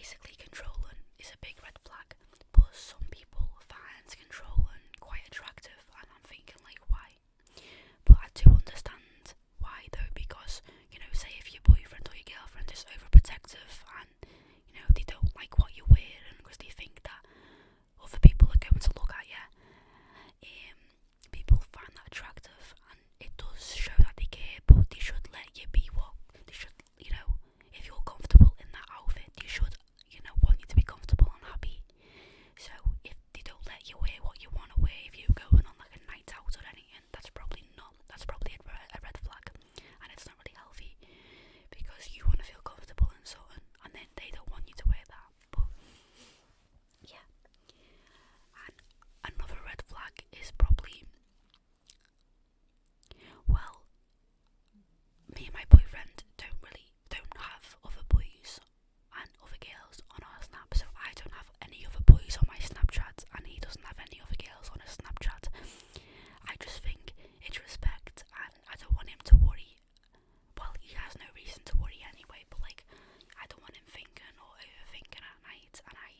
basically controlling is a big red flag, but some people find controlling quite attractive, and I'm thinking like, why? But I do understand why though, because, say if your boyfriend or your girlfriend is overprotective and, they don't like what you're wearing because they think that other people are going to look at you, people find that attractive, and it does show that they care, but they should let you be what they should, if you're comfortable in that outfit, they should, want you to be comfortable and happy. So if they don't let you wear what you want to wear, if you're going on like a night out or anything, that's probably a red flag, and it's not really healthy, because you want to feel comfortable in something, and then they don't want you to wear that. But yeah, and another red flag is probably, well, me and my boyfriend don't have other boys and other girls on our Snap, so I don't have any other boys on my Snapchat, and he doesn't have any other girls on his Snapchat. I just think it's respect, and I don't want him to worry. Well, he has no reason to worry anyway, but like, I don't want him thinking or overthinking at night, and I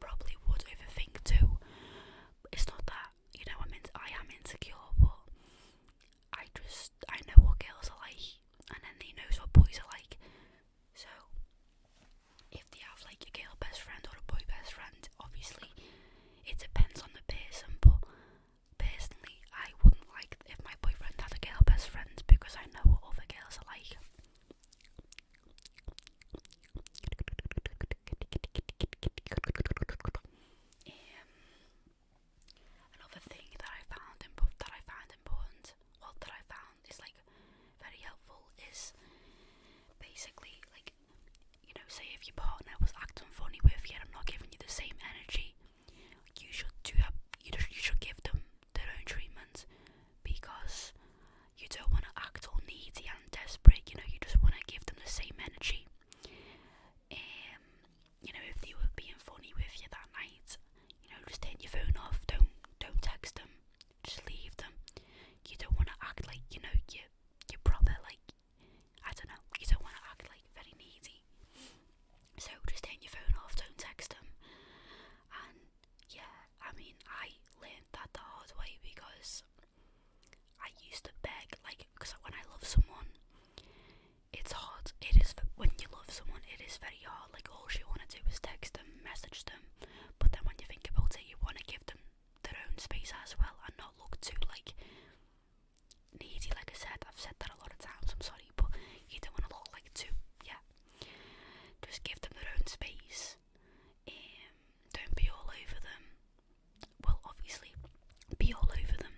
probably would overthink too. It's not that, I am insecure, but I know what girls are like, and then he knows what boys are like. So if they have like a girl best friend or a boy best friend, obviously it depends on the person, but personally I wouldn't like if my boyfriend had a girl best friend, because I know what other girls are like. Another thing that I found important, well, that I found is like very helpful, is basically like, say if your partner was acting funny with you and not giving you the same energy, you should you should give them their own treatment, because you don't want to act all needy and desperate. You just want to give them the same energy. If they were being funny with you that night, just turn your phone off. Don't text them. Just leave them. You don't want to act like you're proper, like, I don't know. You don't want to act like very needy. So just turn your phone off. Don't text them. And yeah, I learned that the hard way, because I used to beg, like, because when I love someone, it's hard. It is, when you love someone, it is very hard. Like, all you want to do is text them, message them, but then when you think about it, you want to give them their own space as well, and not look too, like, needy. Like I said, I've said that a lot of times, I'm sorry, but you don't want to look like too, yeah. Just give them their own space. Don't be all over them. Well, obviously, be all over them.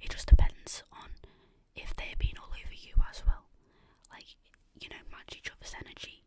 It just depends on if they're being all over you as well. Like, match each other's energy.